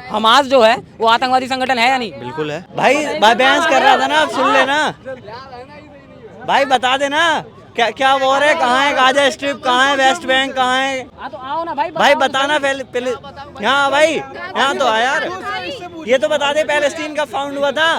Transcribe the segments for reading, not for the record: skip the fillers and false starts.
Hamas जो है वो आतंकवादी संगठन है या नहीं? बिल्कुल है भाई। भाई बहस कर रहा था ना, आप सुन लेना भाई, बता देना क्या क्या वॉर है, कहाँ है गाजा स्ट्रिप, कहाँ है वेस्ट बैंक, कहाँ है। हाँ तो आओ ना भाई, भाई बताना पहले पहले। यहाँ भाई, यहाँ तो आ यार, ये तो बता दे पैलेस्टीन कब फाउंड हुआ था,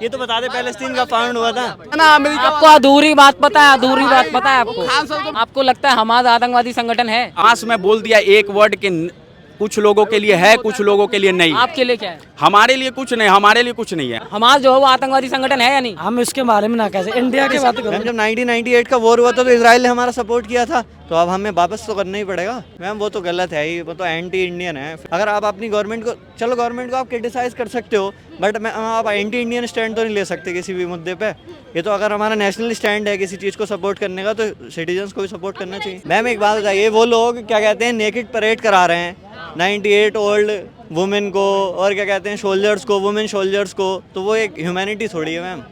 ये तो बता दे पैलेस्टीन कब फाउंड हुआ था ना। अमेरिका आपको अधूरी बात पता है, अधूरी बात पता है आपको। आपको लगता है हमास आतंकवादी संगठन है? आस में बोल दिया एक वर्ड के कुछ लोगों के लिए है, कुछ लोगों के लिए नहीं। आपके लिए क्या है? हमारे लिए कुछ नहीं, हमारे लिए कुछ नहीं है। हमास जो है वो आतंकवादी संगठन है या नहीं? हम इसके बारे में ना कैसे इंडिया की बात करो। मैम जब 1998 का वॉर हुआ था तो इजराइल ने हमारा सपोर्ट किया था, तो अब हमें वापस तो करना ही पड़ेगा मैम। वो तो गलत है ही, वो तो एंटी इंडियन है। अगर आप अपनी गवर्नमेंट को, चलो गवर्नमेंट को आप क्रिटिसाइज कर सकते हो, बट मैं आप एंटी इंडियन स्टैंड तो नहीं ले सकते किसी भी मुद्दे पे। ये तो अगर हमारा नेशनल स्टैंड है किसी चीज़ को सपोर्ट करने का, तो सिटीजन्स को भी सपोर्ट करना चाहिए। मैम एक बात बताइए, वो लोग क्या कहते हैं नेकेड परेड करा रहे हैं 98 ओल्ड वुमेन को, और क्या कहते हैं सोल्जर्स को, वुमेन सोल्जर्स को, तो वो एक ह्यूमैनिटी थोड़ी है मैम।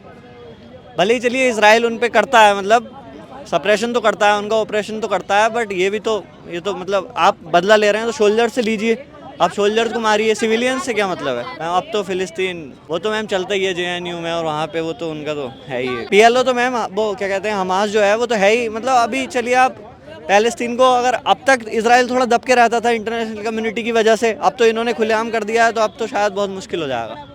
भले ही चलिए इसराइल उन पे करता है, मतलब सप्रेशन तो करता है, उनका ऑपरेशन तो करता है, बट ये भी तो, ये तो मतलब आप बदला ले रहे हैं तो सोल्जर्स से लीजिए, आप सोल्जर्स को मारिए, सिविलियंस से क्या मतलब है मैम। अब तो फिलिस्तीन वो तो मैम चलता ही है JNU में, और वहाँ पे वो तो उनका तो है ही है। PLO तो मैम वो क्या कहते हैं हमास जो है वो तो है ही। मतलब अभी चलिए आप पैलेस्तीन को, अगर अब तक इसराइल थोड़ा दब के रहता था इंटरनेशनल कम्युनिटी की वजह से, अब तो इन्होंने खुलेआम कर दिया है, तो अब तो शायद बहुत मुश्किल हो जाएगा।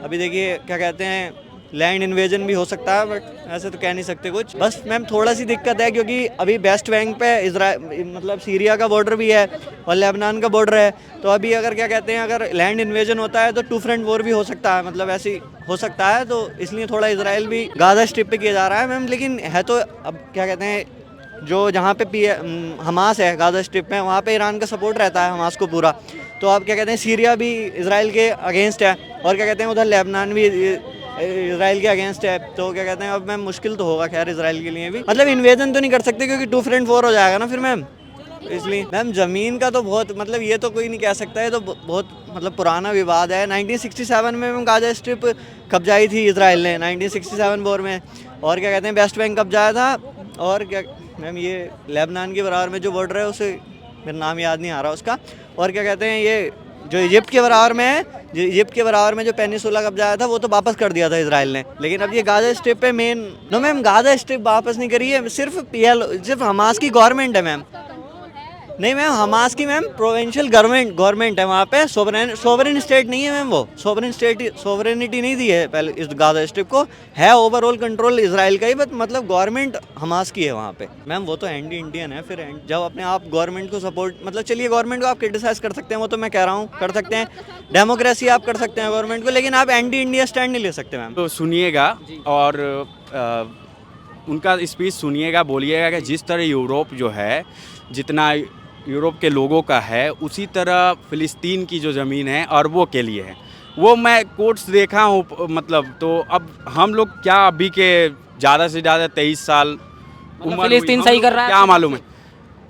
अभी देखिए क्या कहते हैं लैंड इन्वेजन भी हो सकता है, बट ऐसे तो कह नहीं सकते कुछ। बस मैम थोड़ा सी दिक्कत है क्योंकि अभी वेस्ट बैंक पे इसराइल मतलब सीरिया का बॉर्डर भी है और लेबनान का बॉर्डर है, तो अभी अगर क्या कहते हैं अगर लैंड इन्वेजन होता है तो टू फ्रंट वॉर भी हो सकता है, मतलब ऐसी हो सकता है। तो इसलिए थोड़ा इसराइल भी गाजा स्ट्रिप पे किया जा रहा है मैम। लेकिन है तो अब क्या कहते हैं जो जहाँ पे हमास है गाजा स्ट्रिप में, वहाँ पे ईरान का सपोर्ट रहता है हमास को पूरा। तो अब क्या कहते हैं सीरिया भी इसराइल के अगेंस्ट है, और क्या कहते हैं उधर लेबनान भी इसराइल के अगेंस्ट है। तो क्या कहते हैं अब मैम मुश्किल तो होगा खैर इसराइल के लिए भी, मतलब इन्वेजन तो नहीं कर सकते क्योंकि टू फ्रंट वॉर हो जाएगा ना फिर मैम। इसलिए मैम ज़मीन का तो बहुत मतलब ये तो कोई नहीं कह सकता है, तो बहुत मतलब पुराना विवाद है। 1967 में मैम गाजा स्ट्रिप कब्जाई थी इसराइल ने 1967 वॉर में, और क्या कहते हैं वेस्ट बैंक कब्जाया था, और क्या मैम ये लेबनान के बराबर में जो बॉर्डर है उसे मेरा नाम याद नहीं आ रहा उसका, और क्या कहते हैं ये जो इजिप्ट के बराबर में है, जो इजिप्ट के बराबर में जो पेनिसुला कब्जाया था वो तो वापस कर दिया था इसराइल ने। लेकिन अब ये गाजा स्ट्रिप पे मेन नो मैम गाजा स्ट्रिप वापस नहीं करी है, सिर्फ हमास की गवर्नमेंट है मैम। नहीं मैम हमास की मैम प्रोविंशियल गवर्नमेंट है वहाँ पे, सोवरेन स्टेट नहीं है मैम। वो सोवरेनिटी नहीं दी है पहले इस गाजा स्ट्रिप को, है ओवरऑल कंट्रोल इसराइल का ही, बट मतलब गवर्नमेंट हमास की है वहाँ पे मैम। वो तो एंटी इंडियन है फिर। जब अपने आप गवर्नमेंट को सपोर्ट, मतलब चलिए गवर्नमेंट को आप क्रिटिसाइज कर सकते हैं, वो तो मैं कह रहा हूँ कर सकते हैं, डेमोक्रेसी आप कर सकते हैं गवर्नमेंट को, लेकिन आप एंटी इंडिया स्टैंड नहीं ले सकते मैम। तो सुनिएगा और उनका स्पीच सुनिएगा, बोलिएगा कि जिस तरह यूरोप जो है, जितना यूरोप के लोगों का है, उसी तरह फ़िलिस्तीन की जो ज़मीन है अरबों के लिए है। वो मैं कोट्स देखा हूँ, मतलब तो अब हम लोग क्या अभी के ज़्यादा से ज़्यादा 23 साल उम्र, फिलिस्तीन सही कर रहा है? क्या मालूम है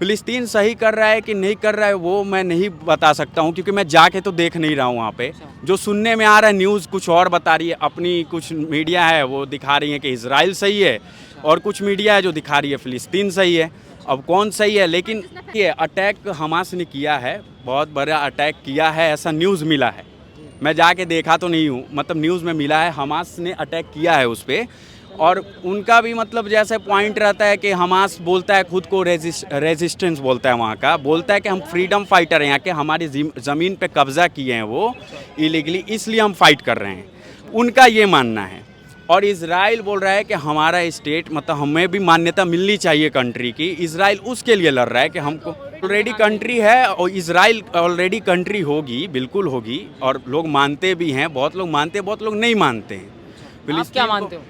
फ़िलिस्तीन सही कर रहा है कि नहीं कर रहा है, वो मैं नहीं बता सकता हूँ क्योंकि मैं जाके तो देख नहीं रहा हूँ वहाँ पे। जो सुनने में आ रहा है न्यूज़ कुछ और बता रही है, अपनी कुछ मीडिया है वो दिखा रही है कि इजराइल सही है, और कुछ मीडिया है जो दिखा रही है फ़िलिस्तीन सही है। अब कौन सही है? लेकिन ये अटैक हमास ने किया है, बहुत बड़ा अटैक किया है, ऐसा न्यूज़ मिला है। मैं जाके देखा तो नहीं हूँ, मतलब न्यूज़ में मिला है हमास ने अटैक किया है उस पर। और उनका भी मतलब जैसे पॉइंट रहता है कि हमास बोलता है खुद को रेजिस्टेंस बोलता है, वहाँ का बोलता है कि हम फ्रीडम फाइटर हैं, यहाँ के हमारी ज़मीन पे कब्ज़ा किए हैं वो इलीगली, इसलिए हम फाइट कर रहे हैं, उनका ये मानना है। और इजराइल बोल रहा है कि हमारा स्टेट, मतलब हमें भी मान्यता मिलनी चाहिए कंट्री की। इजराइल उसके लिए लड़ रहा है कि हमको ऑलरेडी कंट्री है, और इजराइल ऑलरेडी कंट्री होगी, बिल्कुल होगी, और लोग मानते भी हैं, बहुत लोग मानते हैं, बहुत लोग नहीं मानते हैं। आप क्या मानते हो?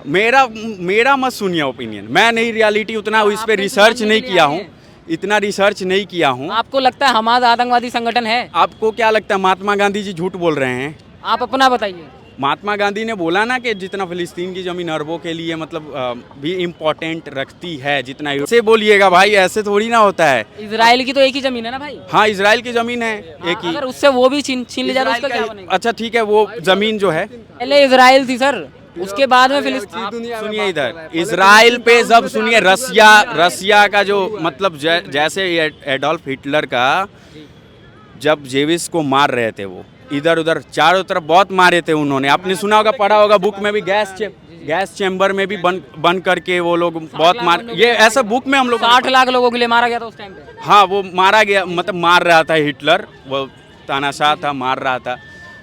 मेरा मत सुनिए ओपिनियन, मैं नहीं रियलिटी उतना इस पर रिसर्च नहीं किया हूँ, इतना रिसर्च नहीं किया हूँ। आपको लगता है हमास आतंकवादी संगठन है? आपको क्या लगता है महात्मा गांधी जी झूठ बोल रहे हैं? आप अपना बताइए। महात्मा गांधी ने बोला ना कि जितना फिलिस्तीन की ज़मीन अरबों के लिए मतलब भी इम्पोर्टेंट रखती है, जितना से बोलिएगा भाई, ऐसे थोड़ी ना होता है। इजराइल की तो एक ही ज़मीन है ना भाई? हाँ इजराइल की ज़मीन है एक ही। अगर उससे वो भी छीन ले जाए तो उसका क्या बनेगा? अच्छा ठीक है, वो ज़मीन जो है पहले इजराइल थी सर, उसके बाद में फिलिस्तीन। सुनिए इधर इजराइल पे जब सुनिए रसिया का जो मतलब जैसे एडोल्फ हिटलर का जब जेविस को मार रहे थे वो इधर उधर चारों तरफ बहुत मारे थे उन्होंने। आपने सुना होगा, पढ़ा होगा बुक में भी, गैस चैम्बर में भी बंद करके वो लोग बहुत मार, ये ऐसा बुक में हम लोग 60 लाख लोगों के लिए मारा गया था उस टाइम पे। हाँ, वो मारा गया, मतलब मार रहा था हिटलर, वो तानाशाह था, मार रहा था।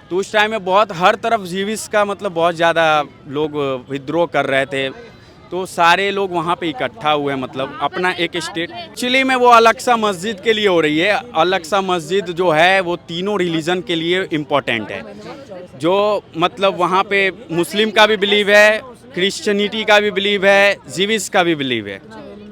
तो उस टाइम में बहुत हर तरफ जीविस का मतलब बहुत ज़्यादा लोग विद्रोह कर रहे थे, तो सारे लोग वहाँ पे इकट्ठा हुए, मतलब अपना एक स्टेट। चिली में वो अल-अक्सा मस्जिद के लिए हो रही है। अल-अक्सा मस्जिद जो है वो तीनों रिलीजन के लिए इम्पोर्टेंट है, जो मतलब वहाँ पे मुस्लिम का भी बिलीव है, क्रिश्चियनिटी का भी बिलीव है, जीविस का भी बिलीव है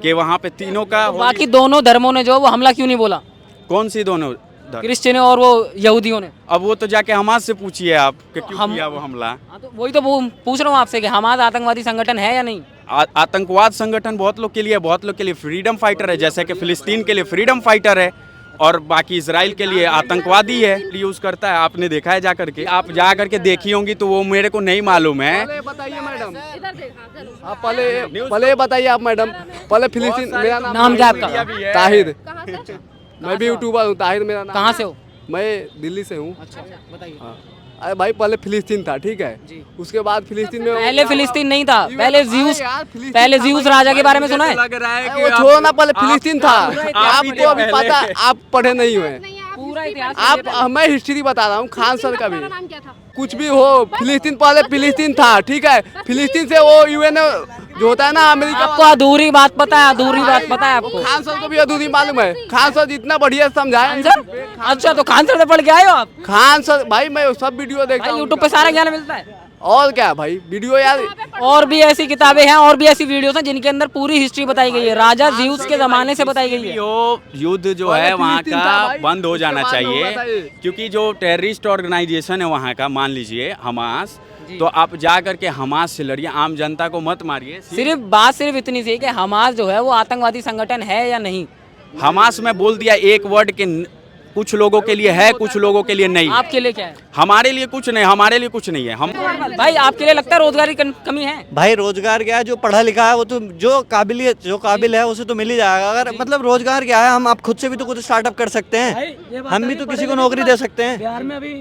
कि वहाँ पे तीनों का। बाकी दोनों धर्मों ने जो वो हमला क्यों नहीं बोला? कौन सी दोनों? क्रिश्चियनों और वो यहूदियों ने। अब वो तो जाके हमास से पूछिए आप कि क्यों किया वो हमला। हाँ, तो वही तो पूछ रहा हूँ आपसे कि हमास आतंकवादी संगठन है या नहीं? आतंकवाद संगठन बहुत लोग के लिए, बहुत लोग के लिए फ्रीडम फाइटर है, जैसे कि फिलिस्तीन के लिए फ्रीडम फाइटर है, और बाकी इसराइल के लिए आतंकवादी है, यूज़ करता है। आपने देखा है जा करके, आप जा करके देखी होंगी, तो वो मेरे को नहीं मालूम है। बताइए मैडम, आप पहले बताइए आप मैडम, पहले फिलिस्तीन। मेरा नाम क्या आपका? ताहिर। मैं भी यूट्यूबर हूँ, ताहिर मेरा नाम। कहाँ से हो? मैं दिल्ली से हूँ। अच्छा, बताइए। अरे भाई, पहले फिलिस्तीन था, ठीक है, उसके बाद फिलिस्तीन में पहले फिलिस्तीन नहीं था, पहले ज़्यूस राजा के बारे में सुना है? लग रहा है वो छोड़ो ना, पहले फिलिस्तीन था। आपको अभी पता, आप पढ़े नहीं हुए। पूरा इतिहास आप, मैं हिस्ट्री बता रहा हूँ, खान सर का भी। कुछ भी हो, फिलिस्तीन पहले फिलिस्तीन था, ठीक है। फिलिस्तीन से वो यूएन जो होता है ना, अमेरिका। आपको अधूरी बात पता है, अधूरी बात पता है आपको? खान सर को भी अधूरी मालूम है। खान सर जितना बढ़िया समझाए। अच्छा, तो खान सर से पढ़ के आए हो आप? खान सर भाई, मैं सब वीडियो देखता हूँ यूट्यूब पे सारा ज्ञान मिलता है। और क्या भाई, वीडियो यार। और भी ऐसी किताबें हैं, और भी ऐसी वीडियोस हैं जिनके अंदर पूरी हिस्ट्री बताई गई है, राजा ज़्यूस के जमाने से बताई गई है। युद्ध जो है वहाँ का बंद हो जाना चाहिए, क्योंकि जो टेररिस्ट ऑर्गेनाइजेशन है वहाँ का, मान लीजिए हमास, तो आप जा करके हमास से लड़िए, आम जनता को मत मारिए। सिर्फ इतनी सी कि हमास जो है वो आतंकवादी संगठन है या नहीं। हमास में बोल दिया एक वर्ड के, कुछ लोगों के लिए है, कुछ लोगों के लिए नहीं। आपके लिए क्या है? हमारे लिए कुछ नहीं, हमारे लिए कुछ नहीं है। हम भाई, आपके लिए लगता है रोजगार की कमी है? भाई रोजगार क्या है, जो पढ़ा लिखा है वो तो, जो काबिल है उसे तो मिल ही जाएगा। अगर मतलब रोजगार क्या है, हम आप खुद से भी तो कुछ स्टार्टअप कर सकते हैं, हम भी तो किसी को नौकरी दे सकते हैं। बिहार में अभी